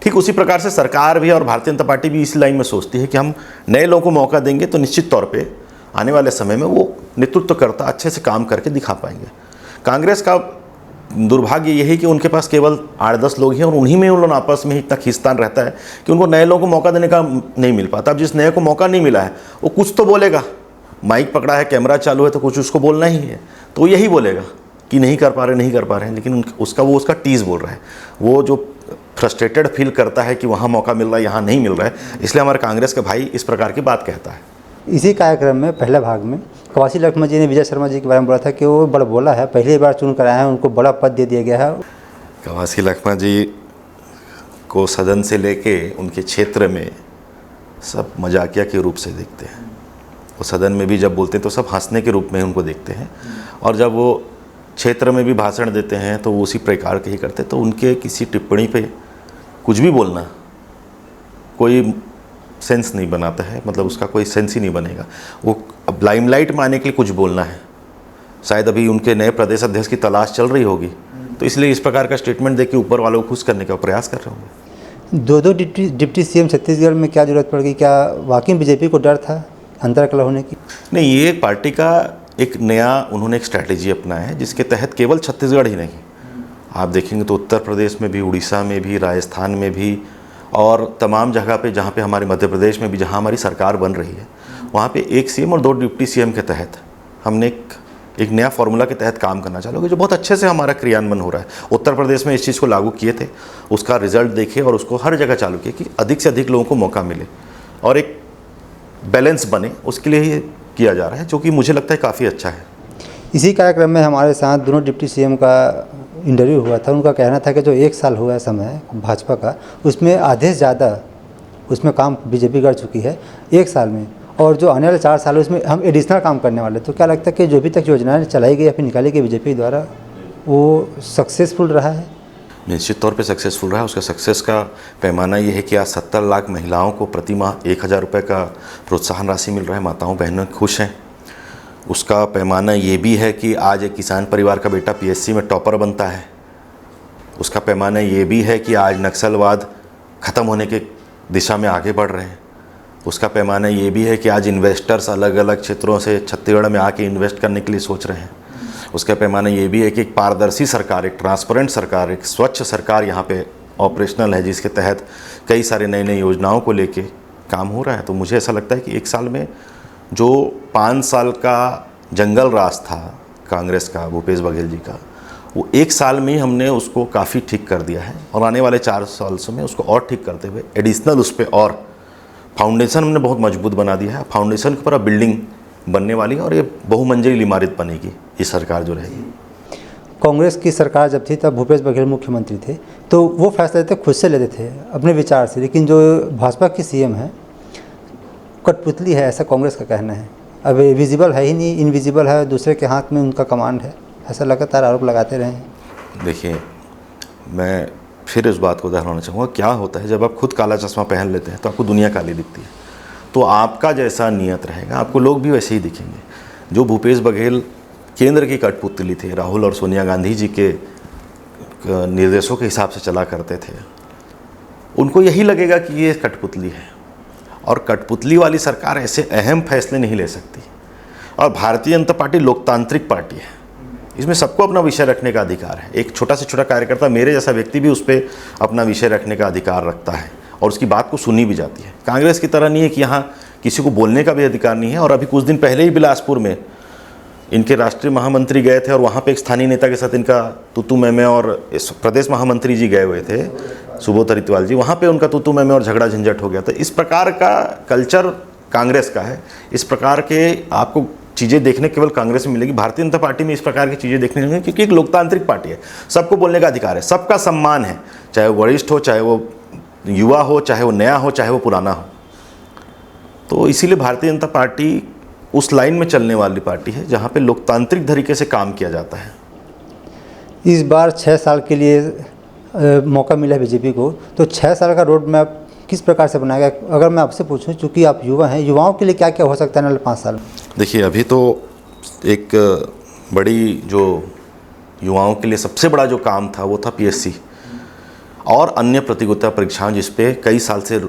ठीक उसी प्रकार से सरकार भी और भारतीय जनता पार्टी भी इस लाइन में सोचती है कि हम नए लोगों को मौका देंगे तो निश्चित तौर पे आने वाले समय में वो नेतृत्वकर्ता अच्छे से काम करके दिखा पाएंगे। कांग्रेस का दुर्भाग्य ये है कि उनके पास केवल 8-10 लोग हैं और उन्हीं में उन लोग आपस में इतना खींचतान रहता है कि उनको नए लोगों को मौका देने का नहीं मिल पाता। अब जिस नए को मौका नहीं मिला है वो कुछ तो बोलेगा, माइक पकड़ा है, कैमरा चालू है, तो कुछ उसको बोलना ही है, तो वो यही बोलेगा कि नहीं कर पा रहे हैं, लेकिन उसका टीज़ बोल रहा है। वो जो फ्रस्ट्रेटेड फील करता है कि वहाँ मौका मिल रहा है, यहाँ नहीं मिल रहा है, इसलिए हमारे कांग्रेस के भाई इस प्रकार की बात कहता है। इसी कार्यक्रम में पहले भाग में कवासी लखमा जी ने विजय शर्मा जी के बारे में बोला था कि वो बड़ा बोला है, पहली बार चुन कर आए हैं, उनको बड़ा पद दे दिया गया है। कवासी लखमा जी को सदन से लेके उनके क्षेत्र में सब मजाकिया के रूप से देखते हैं। वो सदन में भी जब बोलते हैं तो सब हंसने के रूप में उनको देखते हैं, और जब वो क्षेत्र में भी भाषण देते हैं तो वो उसी प्रकार के ही करते हैं। तो उनके किसी टिप्पणी पे कुछ भी बोलना कोई सेंस नहीं बनाता है, मतलब उसका कोई सेंस ही नहीं बनेगा। वो अब लाइमलाइट में आने के लिए कुछ बोलना है, शायद अभी उनके नए प्रदेश अध्यक्ष की तलाश चल रही होगी, तो इसलिए इस प्रकार का स्टेटमेंट देके ऊपर वालों को खुश करने का प्रयास कर रहे होंगे। दो डिप्टी सीएम छत्तीसगढ़ में क्या जरूरत पड़ गई? क्या वाकई बीजेपी को डर था अंतर कलह होने की? नहीं, ये पार्टी का एक नया उन्होंने एक स्ट्रैटेजी अपनाया है, जिसके तहत केवल छत्तीसगढ़ ही नहीं, आप देखेंगे तो उत्तर प्रदेश में भी, उड़ीसा में भी, राजस्थान में भी, और तमाम जगह पे जहाँ पे हमारे मध्य प्रदेश में भी जहाँ हमारी सरकार बन रही है, वहाँ पे एक सीएम और 2 डिप्टी सीएम के तहत हमने एक नया फार्मूला के तहत काम करना चालू किया, जो बहुत अच्छे से हमारा क्रियान्वयन हो रहा है। उत्तर प्रदेश में इस चीज़ को लागू किए थे, उसका रिजल्ट देखे और उसको हर जगह चालू किया कि अधिक से अधिक लोगों को मौका मिले और एक बैलेंस बने, उसके लिए ही किया जा रहा है, जो कि मुझे लगता है काफ़ी अच्छा है। इसी कार्यक्रम में हमारे साथ दोनों डिप्टी सीएम का इंटरव्यू हुआ था। उनका कहना था कि जो 1 साल हुआ है समय भाजपा का, उसमें आधे से ज़्यादा उसमें काम बीजेपी कर चुकी है 1 साल में, और जो आने वाले 4 साल उसमें हम एडिशनल काम करने वाले। तो क्या लगता है कि जो भी तक योजनाएं चलाई गई या फिर निकाली गई बीजेपी द्वारा, वो सक्सेसफुल रहा है? निश्चित तौर पे सक्सेसफुल रहा है। उसका सक्सेस का पैमाना ये है कि आज 70 लाख महिलाओं को प्रति माह 1000 रुपये का प्रोत्साहन राशि मिल रहा है, माताओं बहनों खुश हैं। उसका पैमाना ये भी है कि आज एक किसान परिवार का बेटा पीएससी में टॉपर बनता है। उसका पैमाना ये भी है कि आज नक्सलवाद ख़त्म होने के दिशा में आगे बढ़ रहे हैं। उसका पैमाना ये भी है कि आज इन्वेस्टर्स अलग अलग क्षेत्रों से छत्तीसगढ़ में आके इन्वेस्ट करने के लिए सोच रहे हैं। उसका पैमाना ये भी है कि एक पारदर्शी सरकार, एक ट्रांसपेरेंट सरकार, एक स्वच्छ सरकार यहाँ पे ऑपरेशनल है, जिसके तहत कई सारे नई नई योजनाओं को लेके काम हो रहा है। तो मुझे ऐसा लगता है कि 1 साल में जो 5 साल का जंगल राज था कांग्रेस का, भूपेश बघेल जी का, वो 1 साल में ही हमने उसको काफ़ी ठीक कर दिया है, और आने वाले 4 साल में उसको और ठीक करते हुए एडिशनल उस पर और फाउंडेशन हमने बहुत मजबूत बना दिया है। फाउंडेशन के ऊपर अब बिल्डिंग बनने वाली है, और ये बहुमंजिल इमारत बनेगी ये सरकार जो रहेगी। कांग्रेस की सरकार जब थी तब भूपेश बघेल मुख्यमंत्री थे, तो वो फैसले लेते खुद से लेते थे अपने विचार से, लेकिन जो भाजपा की सीएम है कठपुतली है, ऐसा कांग्रेस का कहना है। अब विजिबल है ही नहीं, इनविजिबल है, दूसरे के हाथ में उनका कमांड है, ऐसा लगातार आरोप लगाते रहे हैं। देखिए, मैं फिर इस बात को दोहराना चाहूँगा, क्या होता है जब आप खुद काला चश्मा पहन लेते हैं तो आपको दुनिया काली दिखती है, तो आपका जैसा नियत रहेगा आपको लोग भी वैसे ही दिखेंगे। जो भूपेश बघेल केंद्र की कठपुतली थे, राहुल और सोनिया गांधी जी के निर्देशों के हिसाब से चला करते थे, उनको यही लगेगा कि ये कठपुतली है, और कठपुतली वाली सरकार ऐसे अहम फैसले नहीं ले सकती। और भारतीय जनता पार्टी लोकतांत्रिक पार्टी है, इसमें सबको अपना विषय रखने का अधिकार है। एक छोटा से छोटा कार्यकर्ता, मेरे जैसा व्यक्ति भी उस पर अपना विषय रखने का अधिकार रखता है, और उसकी बात को सुनी भी जाती है। कांग्रेस की तरह नहीं है कि यहाँ किसी को बोलने का भी अधिकार नहीं है। और अभी कुछ दिन पहले ही बिलासपुर में इनके राष्ट्रीय महामंत्री गए थे, और वहाँ पे एक स्थानीय नेता के साथ इनका तूतू मैमे, और प्रदेश महामंत्री जी गए हुए थे, सुबोध रितवाल जी, वहाँ पे उनका तूतू मैमे और झगड़ा झंझट हो गया था। इस प्रकार का कल्चर कांग्रेस का है। इस प्रकार के आपको चीज़ें देखने केवल कांग्रेस में मिलेगी, भारतीय जनता पार्टी में इस प्रकार की चीज़ें देखने मिलेंगी, क्योंकि एक लोकतांत्रिक पार्टी है, सबको बोलने का अधिकार है, सबका सम्मान है, चाहे वो वरिष्ठ हो, चाहे वो युवा हो, चाहे वो नया हो, चाहे वो पुराना हो। तो इसीलिए भारतीय जनता पार्टी उस लाइन में चलने वाली पार्टी है जहाँ पे लोकतांत्रिक तरीके से काम किया जाता है। इस बार 6 साल के लिए मौका मिला बीजेपी को, तो 6 साल का रोड मैप किस प्रकार से बनाया गया? अगर मैं आपसे पूछूं, चूँकि आप युवा हैं, युवाओं के लिए क्या क्या हो सकता है अगले 5 साल में? देखिए, अभी तो एक बड़ी जो युवाओं के लिए सबसे बड़ा जो काम था वो था पीएससी और अन्य प्रतियोगिता परीक्षाएं, जिस पे कई साल से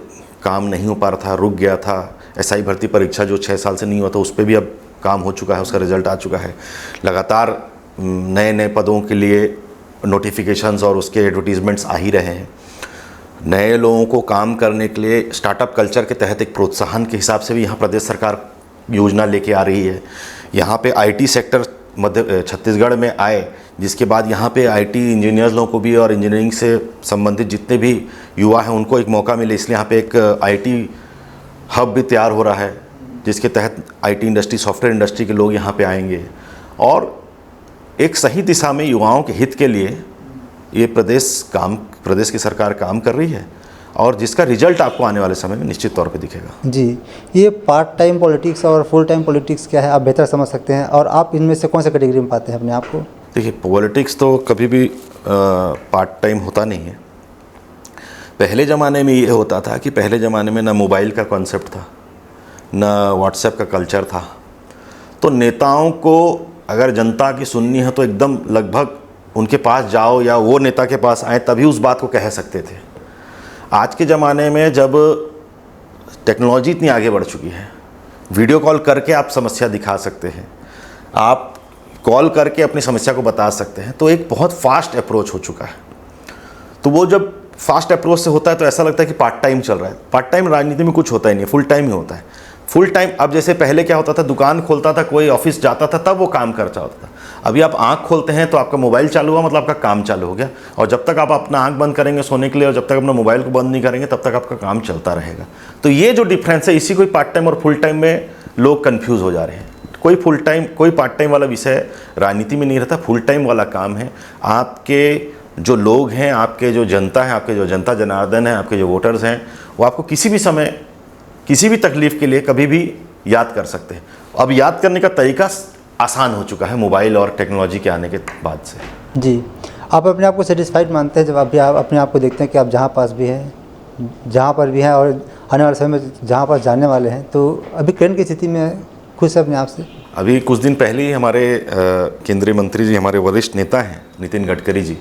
काम नहीं हो पा रहा था, रुक गया था। एसआई भर्ती परीक्षा जो 6 साल से नहीं हुआ था, उस पर भी अब काम हो चुका है, उसका रिजल्ट आ चुका है। लगातार नए नए पदों के लिए नोटिफिकेशंस और उसके एडवर्टीजमेंट्स आ ही रहे हैं। नए लोगों को काम करने के लिए स्टार्टअप कल्चर के तहत एक प्रोत्साहन के हिसाब से भी यहाँ प्रदेश सरकार योजना लेके आ रही है। यहाँ पे आईटी सेक्टर छत्तीसगढ़ में आए, जिसके बाद यहाँ पे आईटी इंजीनियर्स लोगों को भी और इंजीनियरिंग से संबंधित जितने भी युवा हैं उनको एक मौका मिले, इसलिए यहाँ पे एक आईटी हब भी तैयार हो रहा है। जिसके तहत आईटी इंडस्ट्री, सॉफ्टवेयर इंडस्ट्री के लोग यहाँ पे आएंगे और एक सही दिशा में युवाओं के हित के लिए ये प्रदेश की सरकार काम कर रही है और जिसका रिजल्ट आपको आने वाले समय में निश्चित तौर पे दिखेगा। जी, ये पार्ट टाइम पॉलिटिक्स और फुल टाइम पॉलिटिक्स क्या है, आप बेहतर समझ सकते हैं, और आप इनमें से कौन सा कैटेगरी में पाते हैं अपने आप को? देखिए, पॉलिटिक्स तो कभी भी पार्ट टाइम होता नहीं है। पहले ज़माने में ये होता था कि पहले ज़माने में ना मोबाइल का कॉन्सेप्ट था, ना व्हाट्सएप का कल्चर था, तो नेताओं को अगर जनता की सुननी है तो एकदम लगभग उनके पास जाओ या वो नेता के पास आए तभी उस बात को कह सकते थे। आज के ज़माने में जब टेक्नोलॉजी इतनी आगे बढ़ चुकी है, वीडियो कॉल करके आप समस्या दिखा सकते हैं, आप कॉल करके अपनी समस्या को बता सकते हैं, तो एक बहुत फास्ट अप्रोच हो चुका है। तो वो जब फास्ट अप्रोच से होता है तो ऐसा लगता है कि पार्ट टाइम चल रहा है। पार्ट टाइम राजनीति में कुछ होता ही नहीं, फुल टाइम ही होता है। फुल टाइम, अब जैसे पहले क्या होता था, दुकान खोलता था कोई, ऑफिस जाता था, तब वो काम करता होता था। अभी आप आंख खोलते हैं तो आपका मोबाइल चालू हुआ, मतलब आपका काम चालू हो गया, और जब तक आप अपना आंख बंद करेंगे सोने के लिए और जब तक अपना मोबाइल को बंद नहीं करेंगे तब तक आपका काम चलता रहेगा। तो ये जो डिफरेंस है, इसी कोई पार्ट टाइम और फुल टाइम में लोग कन्फ्यूज़ हो जा रहे हैं। कोई फुल टाइम, कोई पार्ट टाइम वाला विषय राजनीति में नहीं रहता। फुल टाइम वाला काम है आपके जो लोग हैं, आपके जो जनता है, आपके जो जनता जनार्दन है, आपके जो वोटर्स हैं, वो आपको किसी भी समय किसी भी तकलीफ़ के लिए कभी भी याद कर सकते हैं। अब याद करने का तरीका आसान हो चुका है मोबाइल और टेक्नोलॉजी के आने के बाद से। जी, आप अपने आप को सेटिस्फाइड मानते हैं जब अभी आप अपने आप को देखते हैं कि आप जहाँ पास भी हैं, जहाँ पर भी हैं और आने वाले समय में जहाँ पास जाने वाले हैं, तो अभी करंट की स्थिति में खुश है अपने आप से? अभी कुछ दिन पहले ही हमारे केंद्रीय मंत्री जी, हमारे वरिष्ठ नेता हैं नितिन गडकरी जी,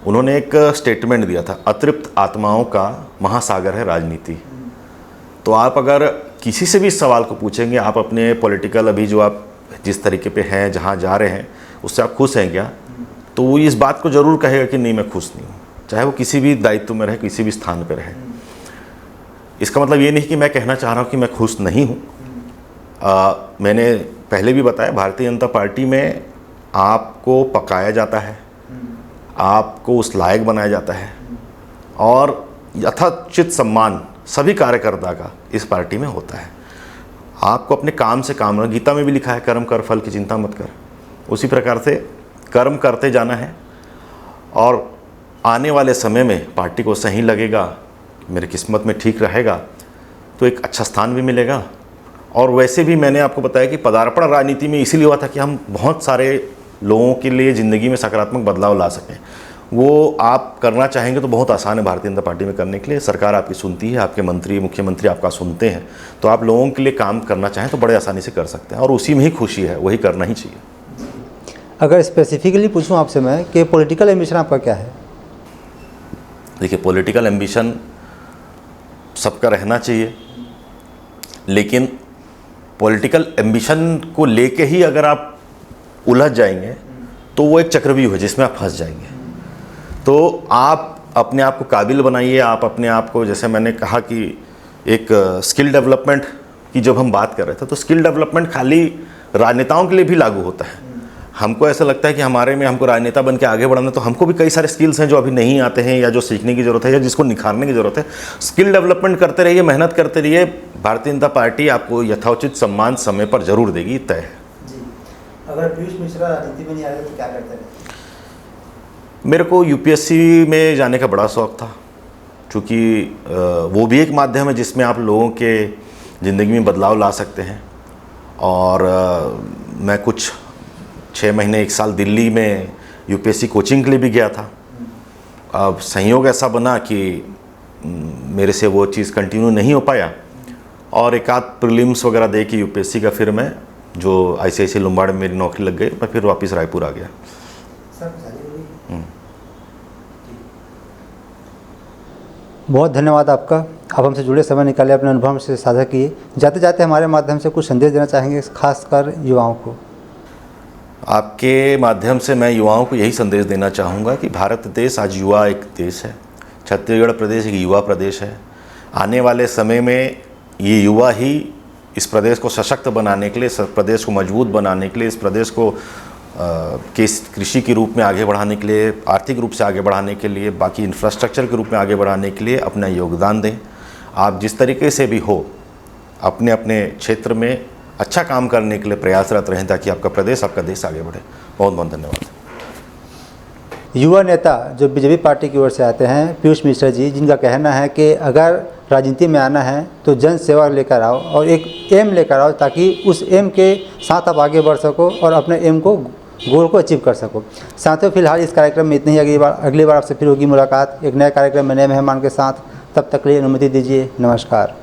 उन्होंने एक स्टेटमेंट दिया था, अतृप्त आत्माओं का महासागर है राजनीति। तो आप अगर किसी से भी इस सवाल को पूछेंगे, आप अपने पॉलिटिकल अभी जो आप जिस तरीके पे हैं, जहाँ जा रहे हैं, उससे आप खुश हैं क्या, तो वो इस बात को ज़रूर कहेगा कि नहीं, मैं खुश नहीं हूँ, चाहे वो किसी भी दायित्व में रहे, किसी भी स्थान पर रहे। इसका मतलब ये नहीं कि मैं कहना चाह रहा हूँ कि मैं खुश नहीं हूँ। मैंने पहले भी बताया, भारतीय जनता पार्टी में आपको पकाया जाता है, आपको उस लायक बनाया जाता है और यथोचित सम्मान सभी कार्यकर्ता का इस पार्टी में होता है। आपको अपने काम से काम, गीता में भी लिखा है, कर्म कर फल की चिंता मत कर। उसी प्रकार से कर्म करते जाना है और आने वाले समय में पार्टी को सही लगेगा, मेरे किस्मत में ठीक रहेगा तो एक अच्छा स्थान भी मिलेगा। और वैसे भी मैंने आपको बताया कि पदार्पण राजनीति में इसीलिए हुआ था कि हम बहुत सारे लोगों के लिए ज़िंदगी में सकारात्मक बदलाव ला सकें। वो आप करना चाहेंगे तो बहुत आसान है भारतीय जनता पार्टी में करने के लिए। सरकार आपकी सुनती है, आपके मंत्री, मुख्यमंत्री आपका सुनते हैं, तो आप लोगों के लिए काम करना चाहें तो बड़े आसानी से कर सकते हैं और उसी में ही खुशी है, वही करना ही चाहिए। अगर स्पेसिफिकली पूछूं आपसे मैं कि पॉलिटिकल एम्बिशन आपका क्या है? देखिए, पॉलिटिकल एम्बिशन सबका रहना चाहिए, लेकिन पॉलिटिकल एम्बिशन को लेके ही अगर आप उलझ जाएंगे तो वो एक चक्रव्यूह है जिसमें आप फंस जाएंगे। तो आप अपने आप को काबिल बनाइए। आप अपने आप को, जैसे मैंने कहा कि एक स्किल डेवलपमेंट की जब हम बात कर रहे थे, तो स्किल डेवलपमेंट खाली राजनेताओं के लिए भी लागू होता है। हमको ऐसा लगता है कि हमारे में हमको राजनेता बन के आगे बढ़ना, तो हमको भी कई सारे स्किल्स हैं जो अभी नहीं आते हैं या जो सीखने की ज़रूरत है या जिसको निखारने की ज़रूरत है। स्किल डेवलपमेंट करते रहिए, मेहनत करते रहिए, भारतीय जनता पार्टी आपको यथोचित सम्मान समय पर जरूर देगी, तय है। अगर पीयूष मिश्रा राजनीति में नहीं आ रहे तो क्या करते हैं? मेरे को यूपीएससी में जाने का बड़ा शौक़ था, क्योंकि वो भी एक माध्यम है जिसमें आप लोगों के ज़िंदगी में बदलाव ला सकते हैं। और मैं कुछ 6 महीने 1 साल दिल्ली में यूपीएससी कोचिंग के लिए भी गया था। अब संयोग ऐसा बना कि मेरे से वो चीज़ कंटिन्यू नहीं हो पाया और एक आध प्रीलिम्स वगैरह दे के यूपीएससी का फिर मैं, जो आईसीआईसीआई लुम्बाड़ में मेरी नौकरी लग गई, मैं फिर वापस रायपुर आ गया। बहुत धन्यवाद आपका, आप हमसे जुड़े, समय निकाले, अपने अनुभव से साझा किए। जाते जाते हमारे माध्यम से कुछ संदेश देना चाहेंगे खासकर युवाओं को? आपके माध्यम से मैं युवाओं को यही संदेश देना चाहूँगा कि भारत देश आज युवा एक देश है, छत्तीसगढ़ प्रदेश एक युवा प्रदेश है। आने वाले समय में ये युवा ही इस प्रदेश को सशक्त बनाने के लिए, इस प्रदेश को मजबूत बनाने के लिए, इस प्रदेश को कृषि के रूप में आगे बढ़ाने के लिए, आर्थिक रूप से आगे बढ़ाने के लिए, बाकी इंफ्रास्ट्रक्चर के रूप में आगे बढ़ाने के लिए अपना योगदान दें। आप जिस तरीके से भी हो अपने अपने क्षेत्र में अच्छा काम करने के लिए प्रयासरत रहें ताकि आपका प्रदेश, आपका देश आगे बढ़े। बहुत बहुत धन्यवाद। युवा नेता जो बीजेपी पार्टी की ओर से आते हैं, पीयूष मिश्रा जी, जिनका कहना है कि अगर राजनीति में आना है तो जन सेवा लेकर आओ और एक एम लेकर आओ ताकि उस एम के साथ आप आगे बढ़ सको और अपने एम को, गोल को अचीव कर सको। साथियों, फिलहाल इस कार्यक्रम में इतनी ही। अगली बार आपसे फिर होगी मुलाकात एक नए कार्यक्रम में नए मेहमान के साथ। तब तक के लिए अनुमति दीजिए। नमस्कार।